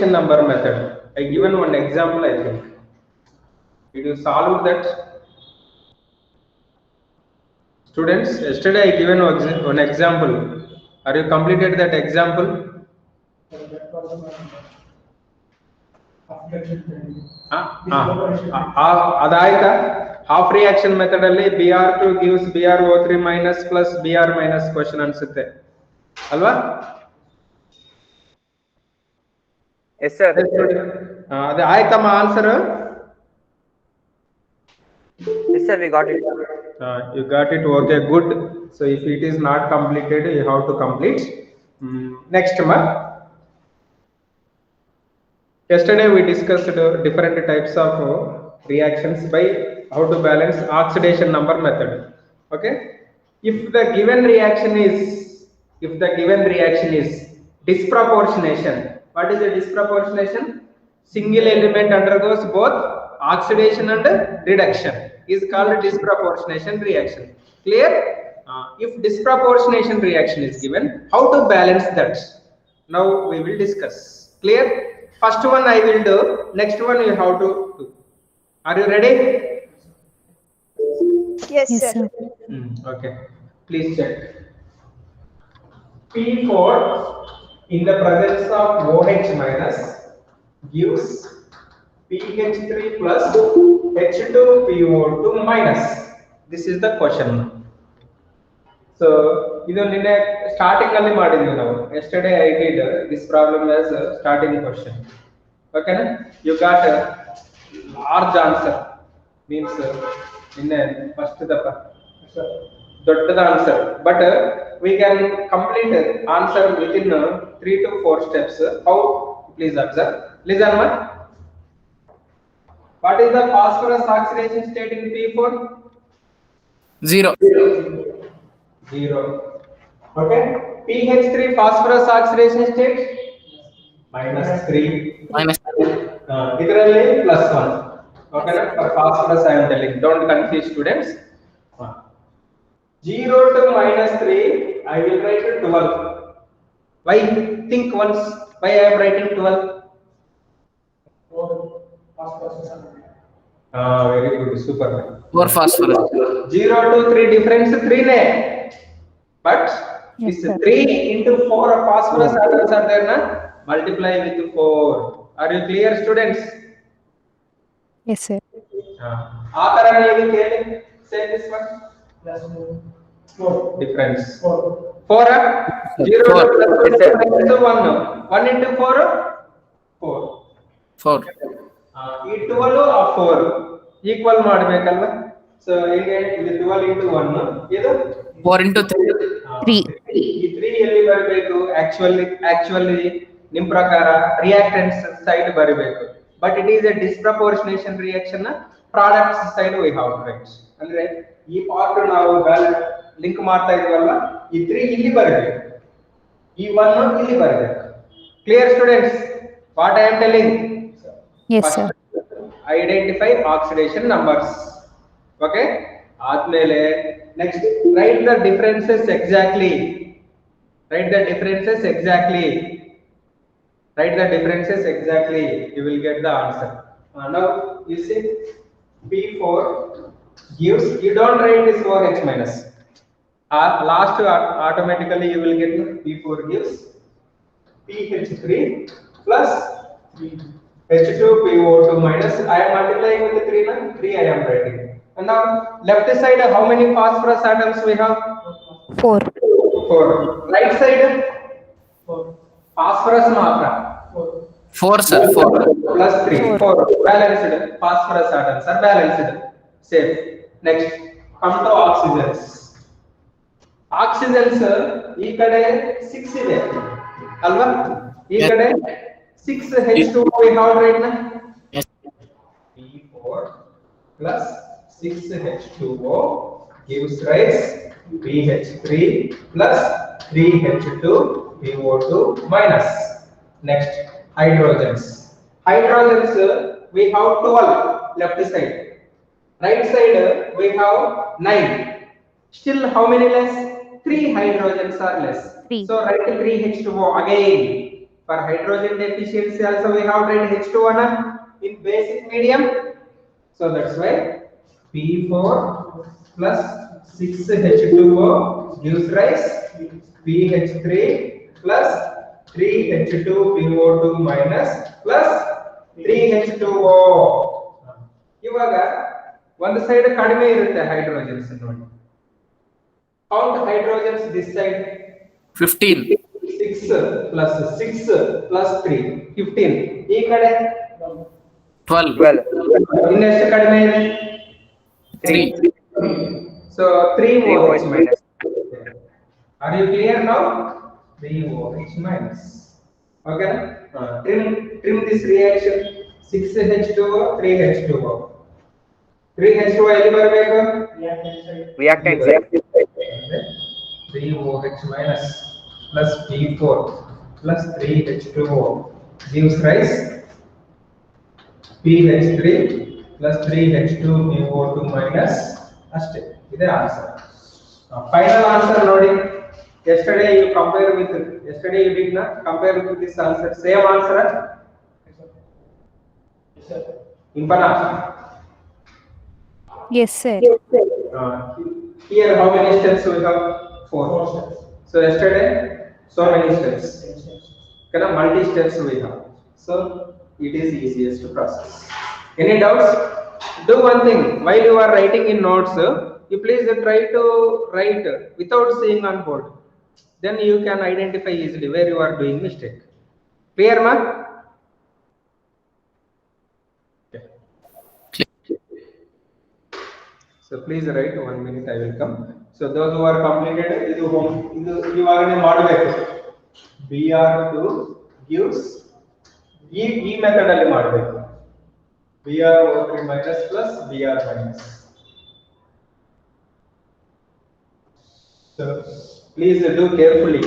number method. I given one example, I think. Did you solve that? Students, yesterday I given one example. Are you completed that example? ಅದಾಯ್ತಾ half reaction method ಅಲ್ಲಿ Br2 gives BrO3 minus plus Br minus question ಅನ್ಸುತ್ತೆ ಅಲ್ವಾ? Yes sir. ಅದೇ ಆಯ್ತಮ್ಮ answer? Yes sir, we got it. You got it. Okay, good. So if it is not completed, you have to complete. Next month. Yesterday we discussed different types of reactions by how to balance oxidation number method. Okay. If the given reaction is disproportionation. What is the disproportionation? Single element undergoes both oxidation and reduction is called disproportionation reaction. Clear? If disproportionation reaction is given, how to balance that? Now we will discuss. Clear? First one I will do, next one you have to do. Are you ready? Yes, sir. Okay. Please check. P4 in the presence of OH minus gives PH3 plus H2PO2 minus. This is the question. So, idu ninne starting alli madidvi ನಾವು. Yesterday I did this problem as a starting question. Okay na? You got a large answer. Means ninne first dappa doddada answer. But we can complete answer within 3 to 4 steps. How? Please observe. Listen ma. What is the phosphorus oxidation state in P4? 0. Okay. PH3 phosphorus oxidation state -3. Idರಲ್ಲಿ +1. Okay na? For phosphorus I am telling. Don't confuse students. 0 to -3 I will write 12. Why? Think once. Why I am writing 12? Very good, super. 4 phosphorus. 0 to 3 difference 3 ne. But Yes, this sir. 3 into 4 of phosphorus atoms are there na? Multiply with 4. Are you clear, students? Yes, sir. Aatara neevu keli say this one. Difference 4 0 Four. to plus 1 1 into 4 4 4. ಈ 12 ಆ 4 equal ಮಾಡಬೇಕಲ್ವಾ? So ಹೀಗೆ ಇದು 12 into 1 ಇದು 4 into 3. 3. ಈ 3 ಎಲ್ಲಿ ಬರಬೇಕು? Actually ನಿಮ್ಮ ಪ್ರಕಾರ ರಿಯಾಕ್ಟೆಂಟ್ಸ್ ಸೈಡ್ ಬರಬೇಕು. But it is a disproportionation reaction products side we have to write. ಅಂದ್ರೆ ಈ ಪಾರ್ಟ್ ನಾವು ಲಿಂಕ್ ಮಾಡ್ತಾ ಇದೀವಲ್ವಾ, ಈ 3 ಇಲ್ಲಿ ಬರಬೇಕು, ಈ 1 ಇಲ್ಲಿ ಬರಬೇಕು. Clear students? What I am telling? Yes, sir. Identify oxidation numbers. Okay. ಆದ್ಮೇಲೆ next write the differences exactly. Write the differences exactly. You will get the answer. Now you see P4 gives, you don't write this OH minus. Last automatically you will get P4 gives PH3 plus H2PO2 minus. I am multiplying with 3 na? 3 I am writing. And now left side how many phosphorus atoms we have? 4. 4. Right side 4. Phosphorus matra 4 sir. 4. plus 3 4. Balanced phosphorus atoms are balanced. Safe. Next come to oxygens. Oxygens ಈ ಕಡೆ 6 ಇದೆ ಅಲ್ವಾ? ಈ ಕಡೆ 6 H2O we have right now. Yes. P4 plus 6 H2O gives rise PH3 plus 3 H2PO2 minus. Next hydrogens. We have 12 left side. Right side we have 9. Still how many less? 3 hydrogens are less. 3. So write 3 H2O again. For hydrogen deficiency also we have write H2O in basic medium. So that's why P4 plus 6H2O gives rise PH3 plus 3H2PO2 minus plus 3H2O. ಇವಾಗ ಒಂದು side ಕಡಿಮೆ ಇರುತ್ತೆ hydrogens ನೋಡಿ. Count hydrogens this side. 15. 6 plus 6 plus 3 15. ಈ ಕಡೆ 12. 12. ಇನ್ನೆಷ್ಟು ಕಡಿಮೆ ಇದೆ? 3. So 3 3 OH OH minus. Are you clear now? 3 OH minus. Okay. Trim this reaction. 6H2O 3H2O. 3H2O ಎಲ್ಲಿ ಬರಬೇಕು? Reactant side. 3OH minus plus P4 plus 3H2O gives rise PH3 plus 3H2PO2 minus ಅಷ್ಟೇ. ಇದೆ answer. Final answer ನೋಡಿ. Yesterday you did not compare with this answer. Same answer. Impana. Yes, sir. Here how many steps we have? 4 steps. So yesterday so many steps. Kana multi steps we have. So it is easiest to process. Any doubts? Do one thing while you are writing in notes, you please try to write without seeing on board. Then you can identify easily where you are doing mistake. Clear, ma? So please write 1 minute. I will come. So those who are completed, idu ivagane ಮಾಡಬೇಕು. Br2 gives ಈ method ಅಲ್ಲಿ ಮಾಡಬೇಕು. BrO3 minus plus Br minus. So please do carefully.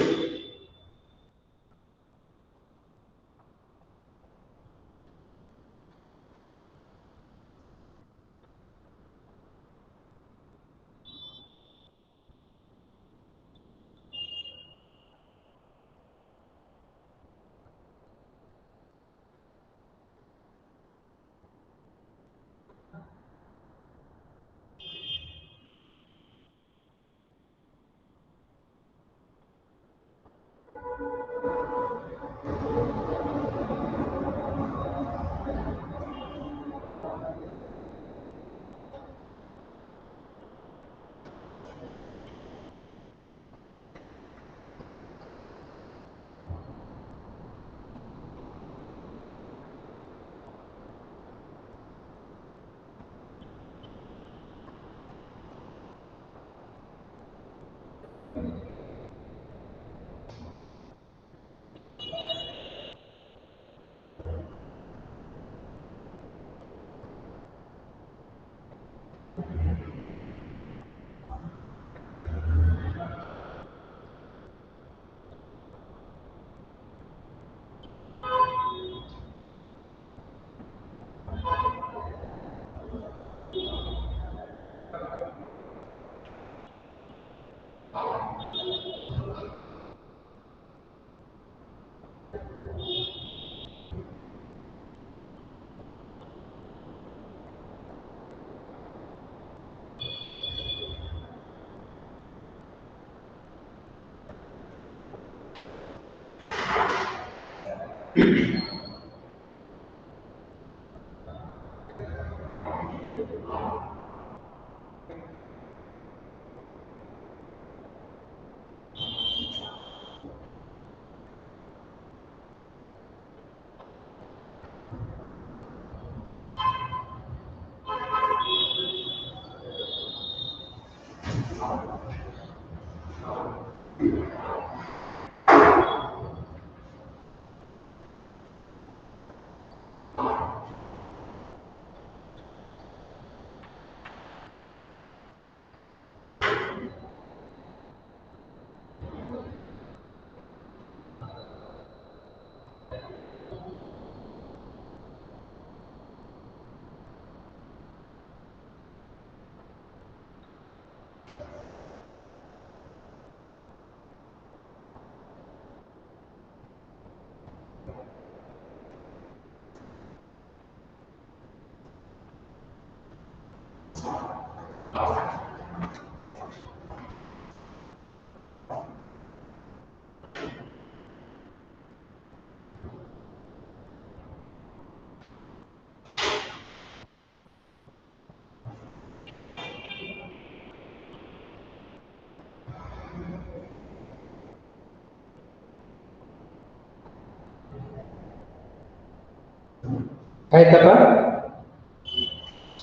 ಆಯ್ತಪ್ಪ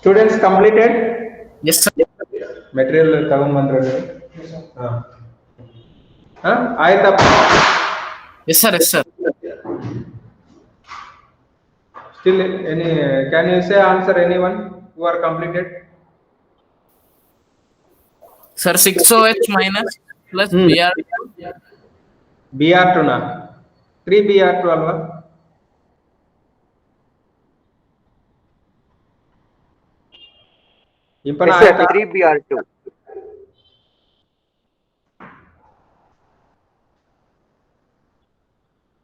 students completed Yes, sir. Material ತಗೊಂಡ್ಬಂದ್ರೆ ಆಯ್ತಪ್ಪ Yes, sir. Yes, sir. still any can you say answer anyone who are completed Sir, 6OH minus plus Br. br2 na 3 br2 alva impana Yes, sir. aayta 3Br2.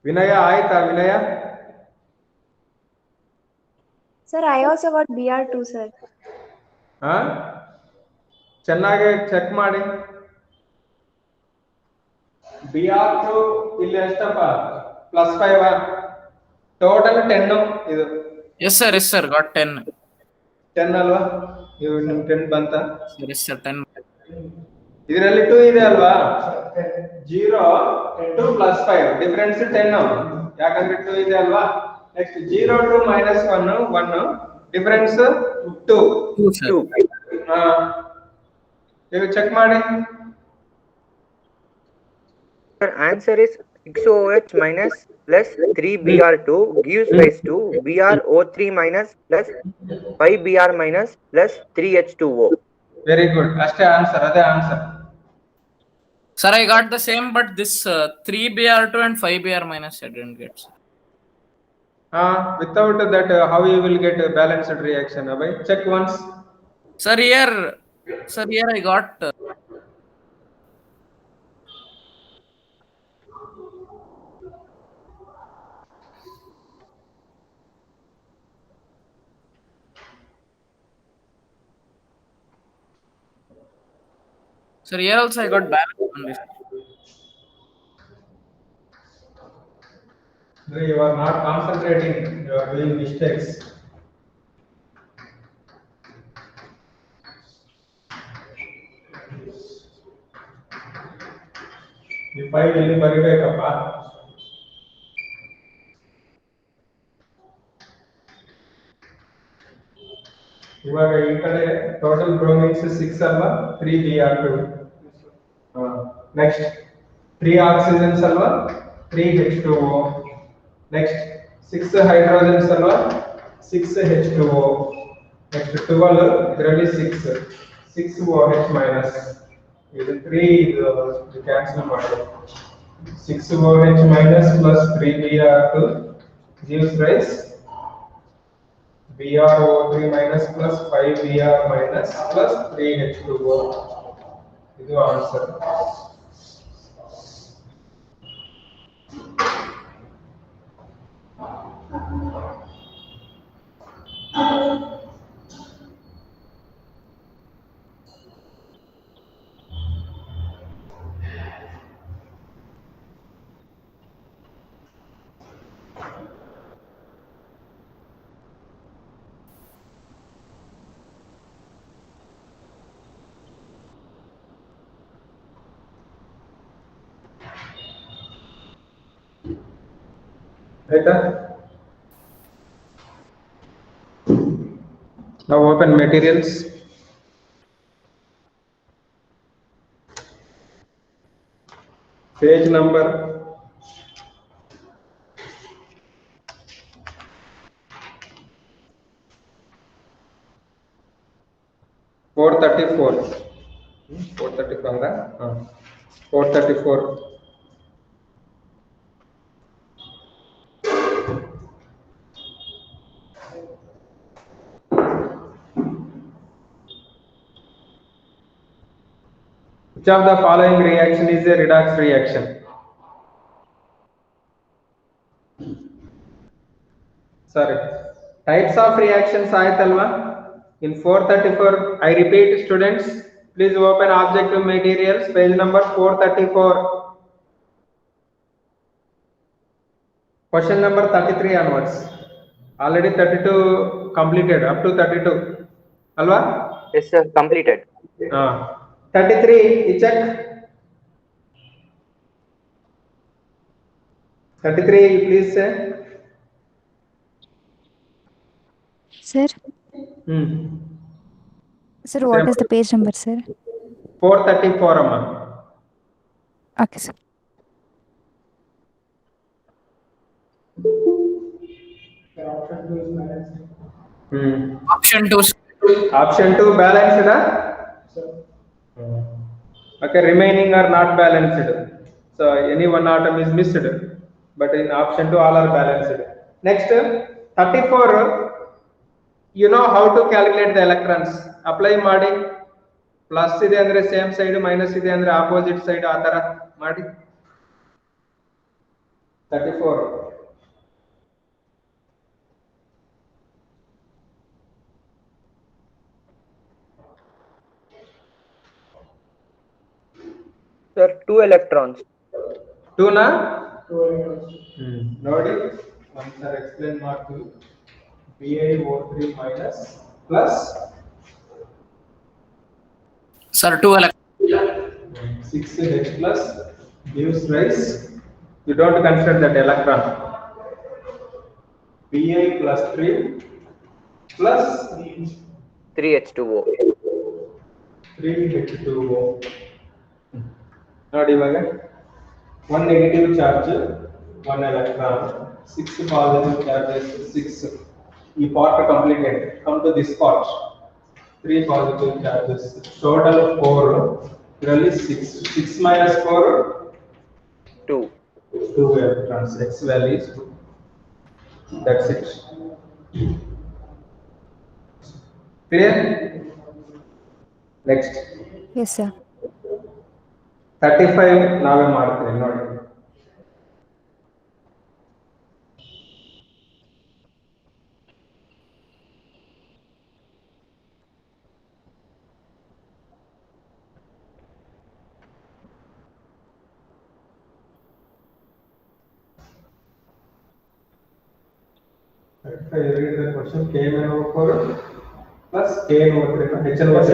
vinaya aayta vinaya Sir, I also got BR2, sir. ಹಾ ಚೆನ್ನಾಗಿ check ಮಾಡಿ br2 ಇಲ್ಲಿ ಎಷ್ಟಪ್ಪ +5 total 10 ಇದು Yes, sir. Yes, sir. Got 10. 10 ಅಲ್ವಾ ಇವು ನಿಮ್ 10 ಬಂತ Sir, yes, sir. 10. ಇದರಲ್ಲಿ 2 ಇದೆ ಅಲ್ವಾ 0 2 +5 ಡಿಫರೆನ್ಸ್ 10 ಯಾಕಂದ್ರೆ 2 ಇದೆ ಅಲ್ವಾ ನೆಕ್ಸ್ಟ್ 0 2 -1 1 ಡಿಫರೆನ್ಸ್ 2 2, sir. 2. ಈಗ ಚೆಕ್ ಮಾಡಿ Sir, answer is 6OH minus plus 3Br2 gives rise to BrO3 minus plus 5Br minus plus 3H2O. Very good ಅಷ್ಟೇ ಆನ್ಸರ್ ಅದೇ answer Sir, I got the same, but this 3Br2 and 5Br minus I didn't get. Sir. without that how you will get a balanced reaction abhay check once Sir, here I got. Sir, here also I got balance on this. no, you are not concentrating you are doing mistakes ಈ file ಇಲ್ಲಿ ಬರಿಬೇಕಪ್ಪ ಇವಾಗ ಈ ಕಡೆ total ಬ್ರೋಮಿನ್ಸ್ 6 ಅಲ್ವಾ 3 br2 next 3 oxygens ಅಲ್ವಾ 3 h2o next 6 hydrogens ಅಲ್ವಾ 6 h2o next 12 ಇದರಲ್ಲಿ 6 6OH minus ಇದು 3 ಇದು ಕ್ಯಾನ್ಸಲ್ ಮಾಡಿ 6OH minus plus 3Br2 gives rise BrO3 minus plus 5Br minus plus 3H2O. ಇದು ಆನ್ಸರ್ ಆಯ್ತಾ now open materials page number 434 434 which of the following reaction is a redox reaction sorry types of reactions aaytalva in 434 I repeat students please open objective materials page number 434 question number 33 onwards already 32 completed up to 32 alva Yes, sir. Completed. 33 you check 33 please say Sir, Hmm. sir, what is the page number, sir? 434 amma. Okay, sir. Hmm. Option 2. Option 2 balanced, huh? Okay, remaining are not balanced. So any one atom is missed. But in option 2 all are balanced. Next 34, you know how to calculate the electrons. Apply ಮಾಡಿ plus ಇದೆ ಅಂದ್ರೆ same side, minus ಇದೆ ಅಂದ್ರೆ opposite side, ಆ ತರ ಮಾಡಿ. 34. Sir, 2 electrons. 2 na? ನೋಡಿ ಒಂದ್ಸಲ ಎಕ್ಸ್ಪ್ಲೇನ್ ಮಾಡ್ತೀವಿ. BiO3 minus plus Sir, 2 6H plus gives rise, you don't consider that electron, Bi plus 3 plus 3H2O. 3H2O. ನೋಡಿ ಇವಾಗ 1 negative charge 1 electron, 6 positive charges 6. ಈ part completed. Come to this part, 3 positive charges, total 4, really 6 minus 4, 2. 2 electrons, X value is 2. That's it. Clear? Next. Yes, sir. 35 ನಾವೇ ಮಾಡ್ತೀವಿ ನೋಡಿ. I read the question. KMnO4 plus KNO3 HNO3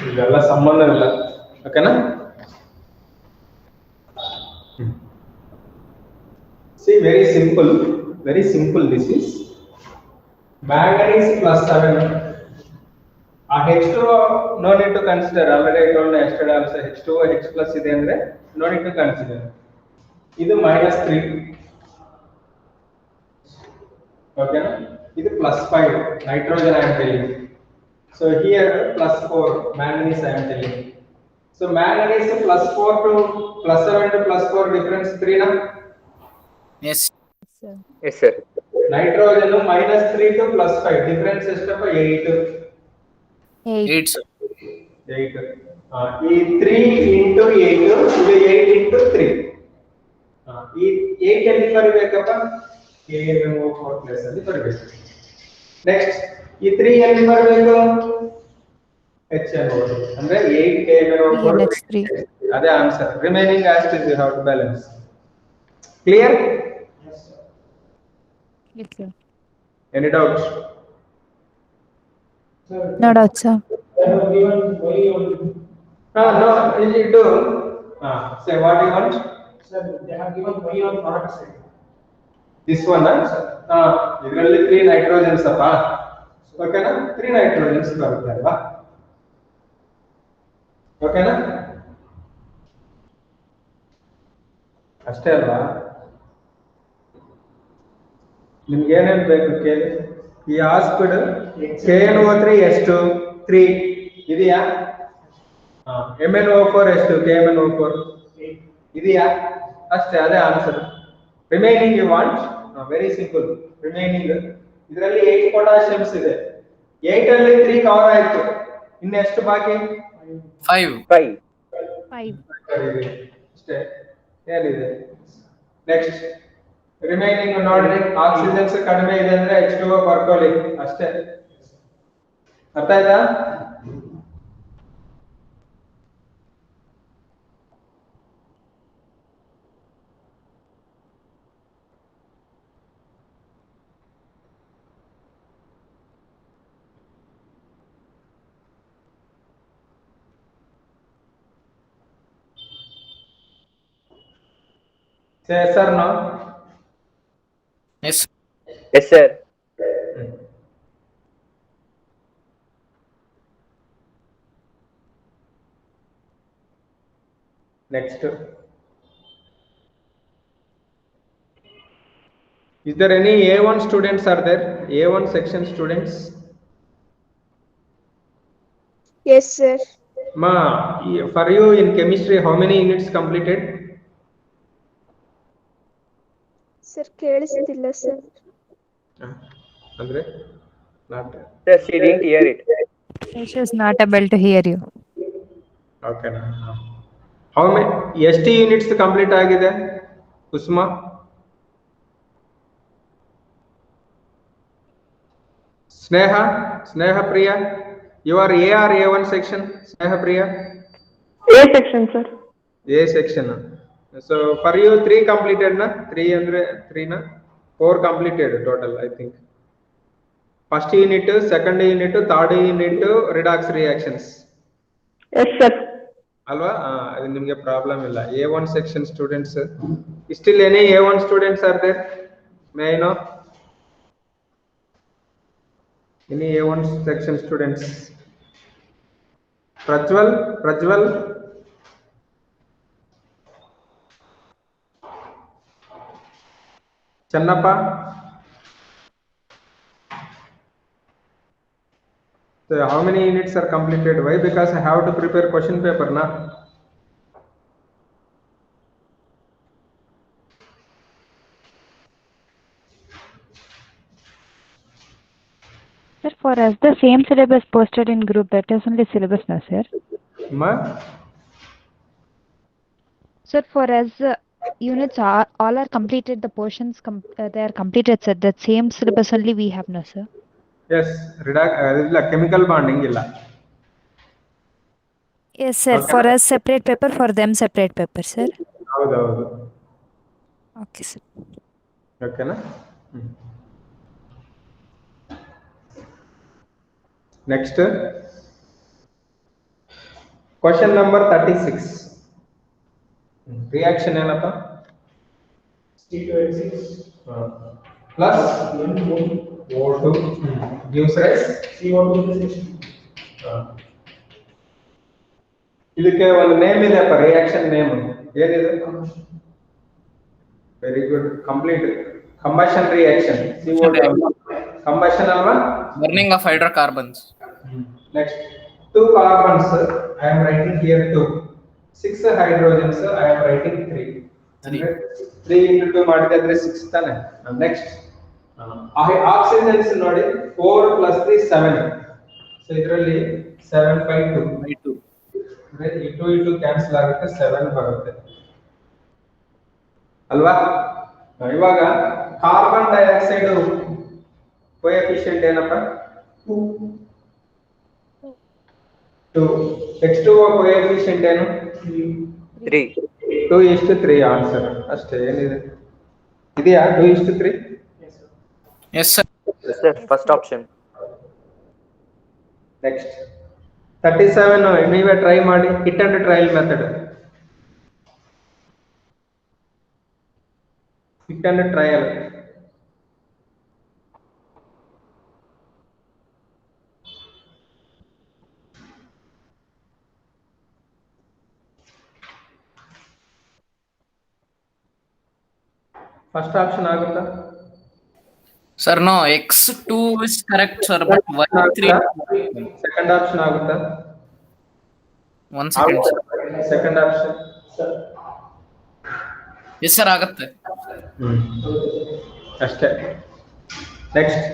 ಇದೆಲ್ಲ ಸಂಬಂಧವಿಲ್ಲ. ಓಕೆನಾ? See, very simple this is. Manganese plus 7. H2O no need to consider, already I told yesterday also, H2O H plus ಇದೆ ಅಂದ್ರೆ no need to consider. ಇದು -3. Okay, ಇದು +5 nitrogen I am telling. So here +4 manganese I am telling. So manganese +4 to +7 to +4 difference 3 na? Yes. Sir. Yes, sir. Nitrogen -3 to +5 difference ಎಷ್ಟಪ್ಪ? 8. 8. 8. 8. ಈ 3 into 8 ಇದು 8 into 3. ಈ 8 ಎಲ್ಲಿ ಬರಬೇಕಪ್ಪ? KMnO4 place ಅಲ್ಲಿ ಬರಬೇಕು. Next ಈ 3 ಎಲ್ಲಿ ಬರಬೇಕು? HNO3 ಅಂದ್ರೆ 8 KMnO4 NH3. ಅದೇ answer. Remaining as it is you have to balance. Clear? Yes, sir. Any doubts? No doubt, sir. No, you do. Say what you want. Sir, they have given Y on product side. This one, ಇದರಲ್ಲಿ 3 nitrogens ಅಪ್ಪ. ಓಕೆನಾ? 3 nitrogens ಬರುತ್ತೆ ಅಲ್ವಾ? ಓಕೆನಾ? ಅಷ್ಟೇ ಅಲ್ವಾ? ನಿಮ್ಗೆ ಏನೇನು ಬೇಕು ಕೇಳಿ. ಈ ಆಸ್ಪಿಡ್ KNO3 ಎಷ್ಟು? 3 ಇದೆಯಾ? MnO4 ಎಷ್ಟು? KMnO4 ಇದೆಯಾ? ಅಷ್ಟೇ, ಅದೇ answer. Remaining you want? Very simple. Remaining ಇದರಲ್ಲಿ 8 ಪೊಟ್ಯಾಷಿಯಮ್ಸ್ ಇದೆ. 8 ಅಲ್ಲಿ 3 ಕವರ್ ಆಯ್ತು. ಇನ್ನೆಷ್ಟು ಬಾಕಿ? 5. 5. 5. ಅಷ್ಟೇ, ಏನಿದೆ? ನೆಕ್ಸ್ಟ್ ರಿಮೈನಿಂಗ್ ನೋಡ್ರಿ, ಆಕ್ಸಿಜನ್ಸ್ ಕಡಿಮೆ ಇದೆ ಅಂದ್ರೆ H2O ಬರ್ಕೊಳ್ಳಿ ಅಷ್ಟೇ. ಅರ್ಥ ಆಯ್ತಾ? Say yes or no? Yes. Yes, sir. Next. Is there any A1 students are there? A1 section students? Yes, sir. Ma, for you in chemistry, how many units completed? Sir, ಕೇಳಿಸ್ತಿಲ್ಲ sir. Andre? Not. Sir, she didn't hear it. She is not able to hear you. Okay. How many ST units complete ಆಗಿದೆ? Kusma? Sneha Priya? You are A or A1 section? Sneha Priya? A section, sir. A section. So for you 3 completed na? 3 andre 3 na? 4 completed total I think. First unit, second unit, third unit redox reactions. Yes, sir. Alva, ಅದು ನಿಮಗೆ problem ಇಲ್ಲ. A1 section students. Still any A1 students are there? May I know? Any A1 section students? Prajwal? Channappa? So how many units are completed? Why? Because I have to prepare question paper, na? Sir, for us, the same syllabus posted in group, that is only syllabus, no, sir? Ma? Sir, for us, units are all are completed, the portions they are completed, sir. That same syllabus only we have, no, sir? Yes, redox, ಇಲ್ಲ chemical bonding ಇಲ್ಲ. Yes, sir. Okay. For us, separate paper, for them, separate paper, sir. ಹೌದು. Okay, sir. ಓಕೆನಾ? Next. Question number 36. Reaction ಏನಪ್ಪ? C2H6 Plus O2 gives rise CO2 plus H2. ಇದಕ್ಕೆ ಒಂದು name ಇದೆಯಪ್ಪ, reaction name ಏನಿದೆ? Very good, complete combustion reaction. CO2 combustion ಅಲ್ವಾ? Burning of hydrocarbons. Next, 2 carbons I am writing here 2, 6 hydrogens I am writing 3. 3 into 2 ಮಾಡಿದ್ರೆ 6 ತಾನೆ. Next, oxygens ನೋಡಿ 4 plus 3 7. So ಇದರಲ್ಲಿ 7 by 2. ಅಂದ್ರೆ ಈ 2 ಕ್ಯಾನ್ಸಲ್ ಆಗುತ್ತೆ, 7 ಬರುತ್ತೆ ಅಲ್ವಾ? ಇವಾಗ ಕಾರ್ಬನ್ ಡೈಆಕ್ಸೈಡ್ ಕೋಎಫಿಷಿಯಂಟ್ ಏನಪ್ಪ? 2. H2O ಕೋಎಫಿಷಿಯಂಟ್ ಏನು? 3. 2:3 ಆನ್ಸರ್ ಅಷ್ಟೇ. ಏನಿದೆ ಇದೆಯಾ? 2:3? Yes, sir. Yes, sir. First option. Next, 37 ನೀವೇ ಟ್ರೈ ಮಾಡಿ. Hit and trial method. Hit and trial. First option ಆಗುತ್ತಾ? Sir, no. X2 is correct, sir, but Y3. Second option ಆಗುತ್ತಾ? 1 second, sir. Second option. Yes, sir, ಆಗುತ್ತೆ. ಅಷ್ಟೇ. Next,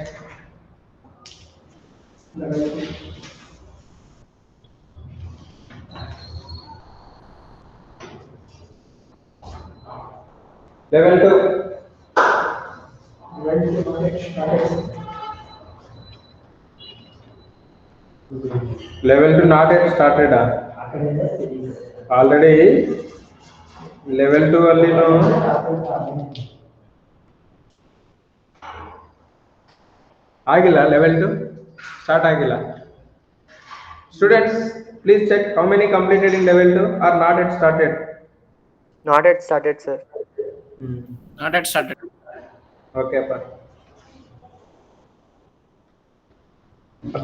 level 2. Level 2 not yet started. Already level 2 ಅಲ್ಲಿ ಆಗಿಲ್ಲ. Level 2 start ಆಗಿಲ್ಲ. Students, please check how many completed in level 2 or not yet started. Not yet started, sir. Not yet started. Okay, pa.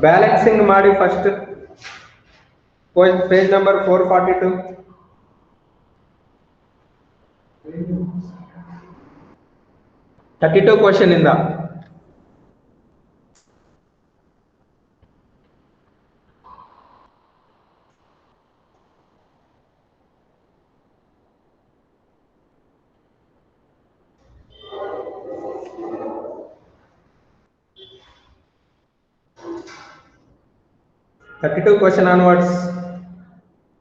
Balancing ಮಾಡಿ first. Page number 442. 32 question ಇಂದ. Question onwards.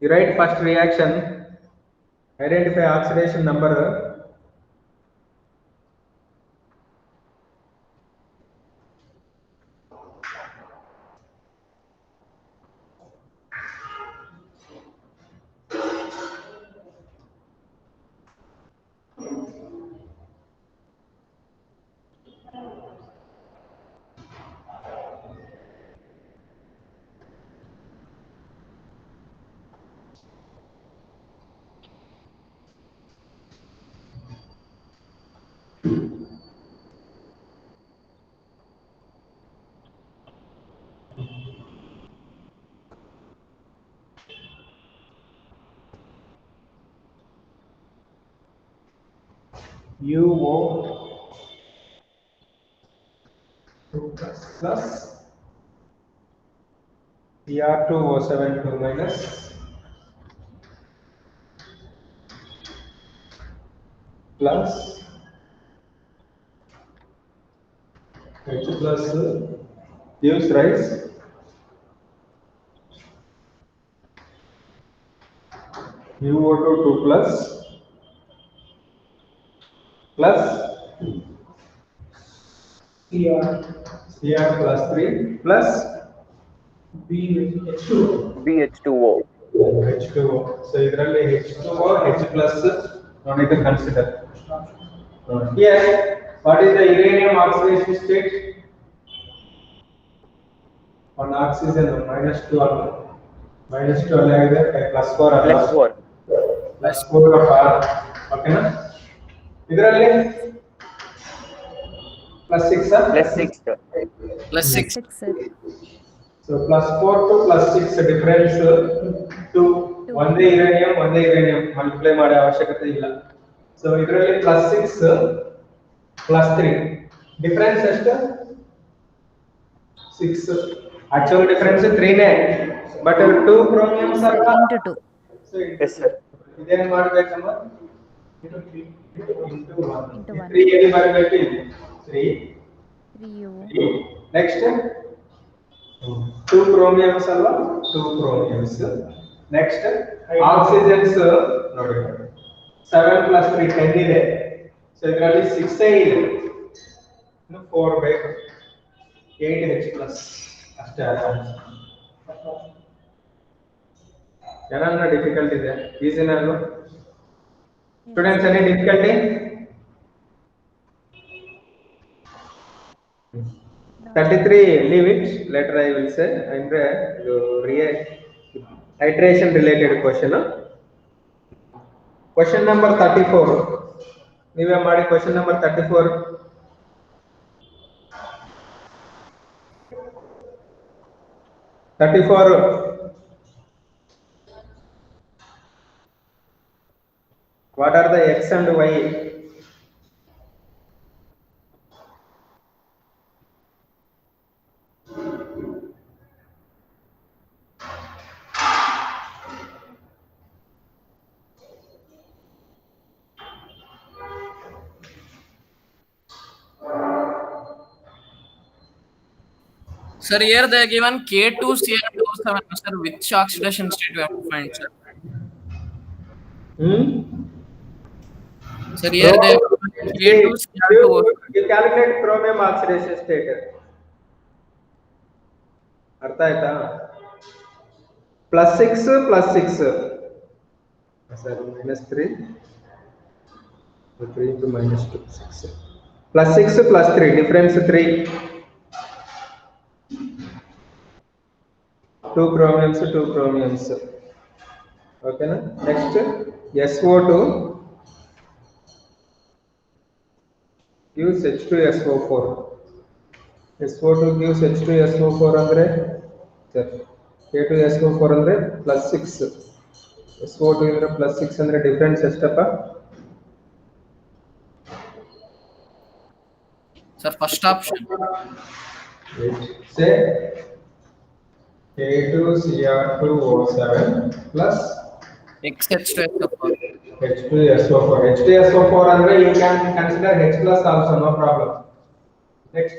You write first reaction. Identify oxidation number. UO 2 plus Cr2O7 2 minus plus H plus gives rise UO2 2 plus Cr plus 3 plus BH2. BH2O. H2O. So ಇದರಲ್ಲಿ H2O H plus no need to consider. Here, what is the uranium oxidation state? On oxygen -12. -12 ಆಗಿದೆ +4 ಅಲ್ಲ. +4. +4 of R. ಓಕೆನಾ? ಇದರಲ್ಲಿ +6 +6. +6. So +4 to +6 difference 2. ಒಂದೇ uranium multiply ಮಾಡೋ ಅವಶ್ಯಕತೆ ಇಲ್ಲ. So ಇದರಲ್ಲಿ +6 +3 ಡಿಫರೆನ್ಸ್ ಎಷ್ಟು? 6. Actual difference 3 ನೇ, but 2 chromiums are into 2. So Yes, sir. ಇದೇನು ಮಾಡಬೇಕಮ್ಮ? into 1. Into 1. 3 ಎಲ್ಲಿ ಬರಬೇಕು? ಇಲ್ಲಿ 3. 3U. Next 2 chromiums ಅಲ್ವಾ? 2 chromiums. Next oxygens ನೋಡಿ 7 plus 3 10 ಇದೆ. So ಇದರಲ್ಲಿ 6 ಇದೆ. ಇನ್ನು 4 ಬೇಕು. 8 H plus ಅಷ್ಟೇ ಅಲ್ಲ. ಏನಾದ್ರು ಡಿಫಿಕಲ್ಟ್ ಇದೆ? ಈಸಿನ ಅಲ್ವಾ? Students any difficulty? No. 33 leave it, later I will say. ಅಂದ್ರೆ ಇದು hydration related question. Question number 34. ನೀವೇ ಮಾಡಿ question number 34. What are the X and Y? Sir, here they are given K2Cr2O7. Sir, which oxidation state we have to find, sir? Sir, here they are given K2Cr2O7. You calculate chromium oxidation state. ಅರ್ಥ ಆಯ್ತಾ? +6 sir -3 3 into -2 6 +6 +3 difference 3. 2 chromiums. Okay na? Next SO2 gives H2SO4. SO2 gives H2SO4 andre K2SO4 andre plus 6. SO2 indra plus 6 andre difference estappa? Sir, first option. Wait. Say K2Cr2O7 plus XH2SO4. H2SO4. H2SO4 andre you can consider H plus also, no problem. Next,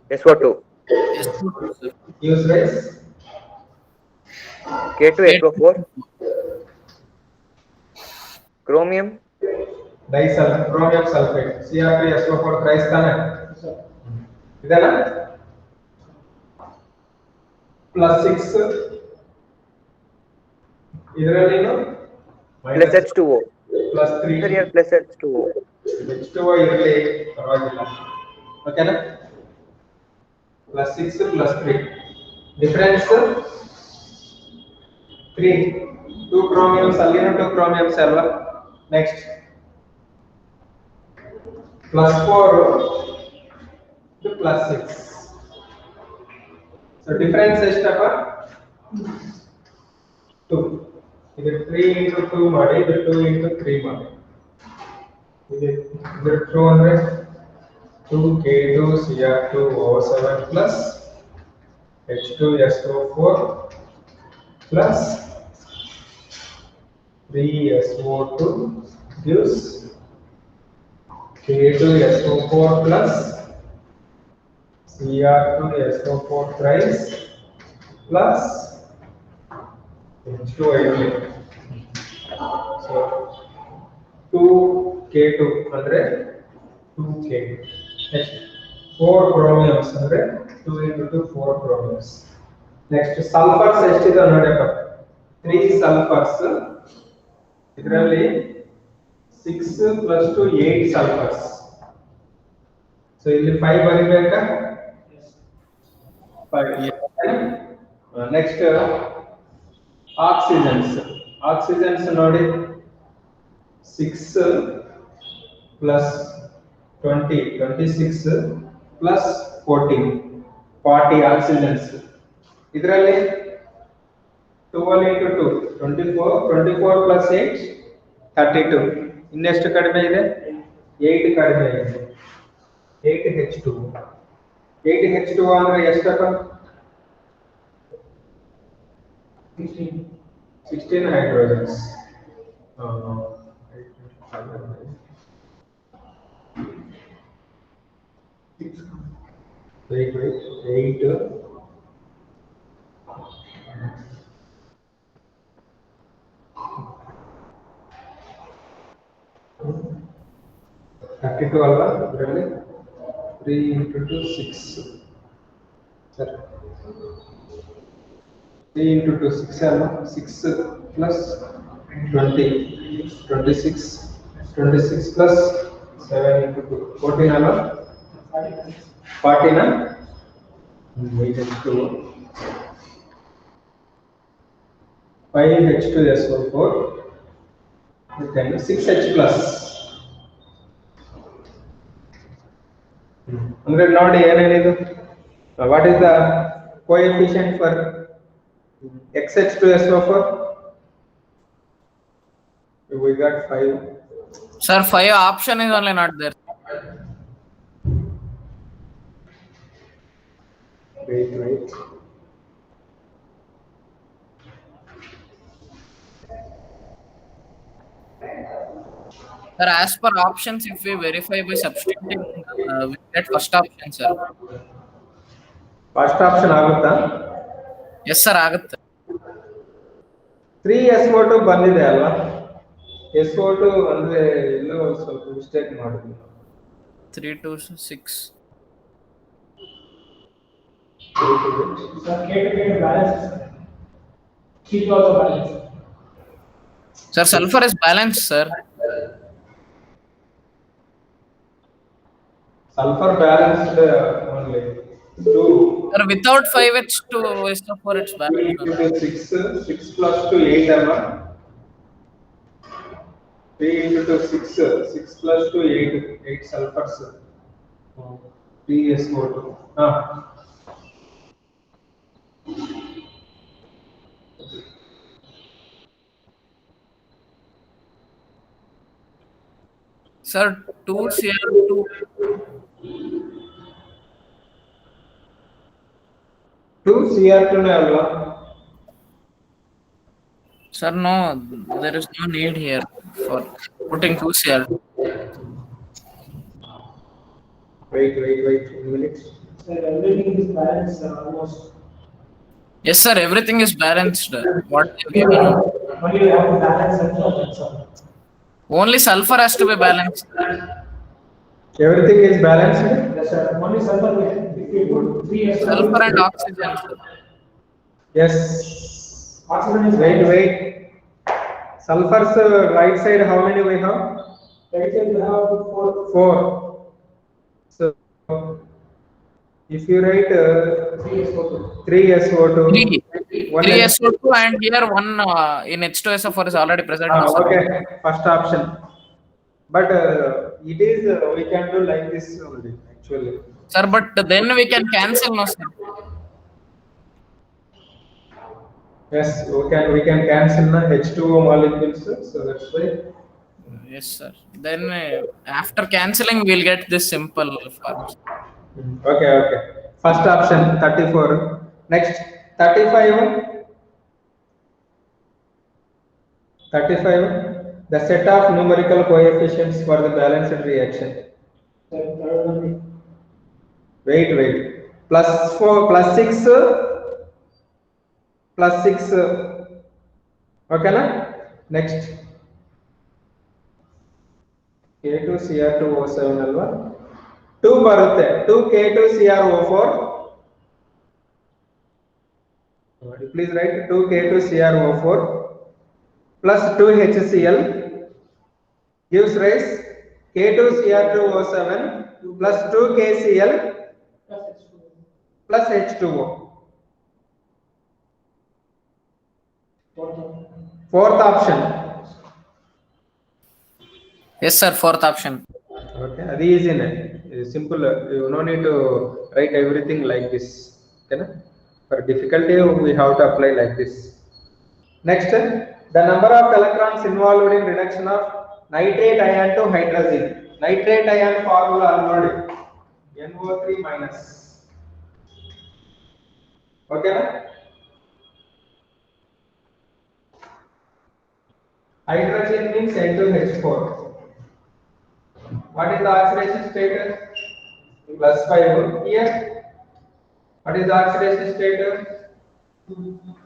SO2. SO2, sir. use rise. K2SO4. Chromium. Chromium sulfate. Cr2SO4 thrice ತಾನೆ ಇದೆಲ್ಲ plus 6 ಇದರಲ್ಲೇನು Plus H2O. plus 3 Sir, here plus H2O. H2O ಇರಲಿ ಪರವಾಗಿಲ್ಲ ಓಕೆನಾ plus 6 plus 3 difference 3 2 chromiums ಅಲ್ಲಿನ 2 chromiums ಅಲ್ವಾ next plus 4 to plus 6 so difference ಎಷ್ಟಪ್ಪ 2 ಇದು 3 into 2 ಮಾಡಿ ಇದು 2 into 3 ಮಾಡಿ ಇದು 2 ಅಂದ್ರೆ 2K2Cr2O7 plus H2SO4 plus 3SO2 gives K2SO4 plus Cr2SO4 thrice plus H2O8. So 2K2 andre 2K. Next 4 chromiums andre 2 into 2 4 chromiums. Next sulfurs ಎಷ್ಟಿದೆ ನೋಡಪ್ಪ 3 sulfurs ಇದರಲ್ಲಿ 6 plus 2 8 sulfurs. So ಇಲ್ಲಿ 5 ಬರಿಬೇಕಾ 5. Next oxygens ನೋಡಿ 6 plus 20 26 plus 40 oxygens ಇದರಲ್ಲಿ 12 into 2 24 plus 8 32 ಇನ್ನೆಷ್ಟು ಕಡಿಮೆ ಇದೆ 8 ಕಡಿಮೆ ಇದೆ 8H2 ಅಂದ್ರೆ ಎಷ್ಟಪ್ಪ 16 hydrogens. Wait, 8 32 ಅಲ್ವಾ ಇದರಲ್ಲಿ 3 into 2 6 ಸರಿ 3 into 2 6 ಅಲ್ವಾ 6 plus 20 26 plus 7 into 2 14 ಅಲ್ವಾ 40 na 8H2 5H2SO4 then 6H plus ಅಂದ್ರೆ ನೋಡಿ ಏನೇನಿದು what is the coefficient for XH2SO4 we got 5 Sir, 5 option is only not there. wait Sir, as per options, if we verify by substituting, we get first option, sir. First option ಆಗುತ್ತಾ Yes, sir, ಆಗುತ್ತೆ. 3SO2 ಬಂದಿದೆ ಅಲ್ವಾ SO2 ಅಂದ್ರೆ ಎಲ್ಲೋ ಸ್ವಲ್ಪ mistake ಮಾಡಿದ್ವಿ 3 to 6. Sir, K2 balance. Keep also balance. Sir, sulfur is balanced, sir. sulfur balanced only 2 Sir, without 5H2SO4, it's balanced. 6 plus 2 8 ಅಲ್ವಾ 3 into 2, 6, 6 plus 2, 8, 8 sulfurs. 3 SO2. Sir, 2Cr2. 2 Cr2 ne alva. Sir, no, there is no need here for putting 2Cr. Wait, 1 minute. Sir, everything is balanced almost. Yes, sir, everything is balanced. What you given? Only you have to balance sulfur, that's all. Only sulfur has to be balanced. Everything is balanced. Yes, sir. Only sulfur, if you put 3 SO2. Sulfur and oxygen, sir. Yes. Oxygen is Wait. Sulfur's right side, how many we have? Right side we have 4. 4. So, if you write 3 SO2. 3 SO2. 3 SO2 and here 1 in H2SO4 is already present. No, sir. Okay, first option. But it is, we can do like this only, actually. Sir, but then we can cancel, no, sir. Yes, we can cancel the H2O molecules, so that's why. Yes, sir. Then after cancelling, we'll get this simple form. Okay. First option 34. Next 35. 35. The set of numerical coefficients for the balanced reaction. Wait. Plus 4, plus 6, plus 6. Okay, na? Next. K2Cr2O7 alva. 2 ಬರುತ್ತೆ 2K2Cr O4. Please write 2K2Cr O4 plus 2HCl gives rise K2Cr2O7 plus 2KCl plus H2O. Fourth option. Yes, sir. Fourth option. Okay, that is easy. Simple. You no need to write everything like this. Okay, na? For difficulty, we have to apply like this. Next, the number of electrons involved in reduction of nitrate ion to hydrazine. Nitrate ion formula already. NO3 minus. Okay, na? Hydrogen means N2H4. What is the oxidation state? Plus 5 here. What is the oxidation state?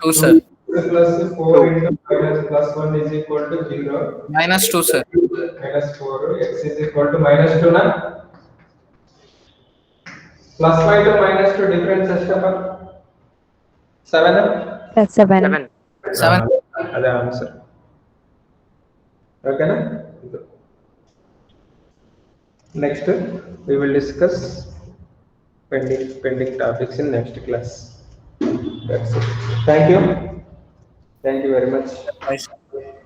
2, sir. 2 plus 4 into minus plus 1 is equal to 0. Minus 2, sir. Minus 4. X is equal to minus 2 na? Plus 5 to minus 2 difference system. 7. That's 7. 7. 7. That's the answer. Okay na? Next, we will discuss pending topics in next class. That's it. Thank you. Thank you very much.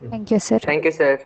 Thank you, sir. Thank you, sir.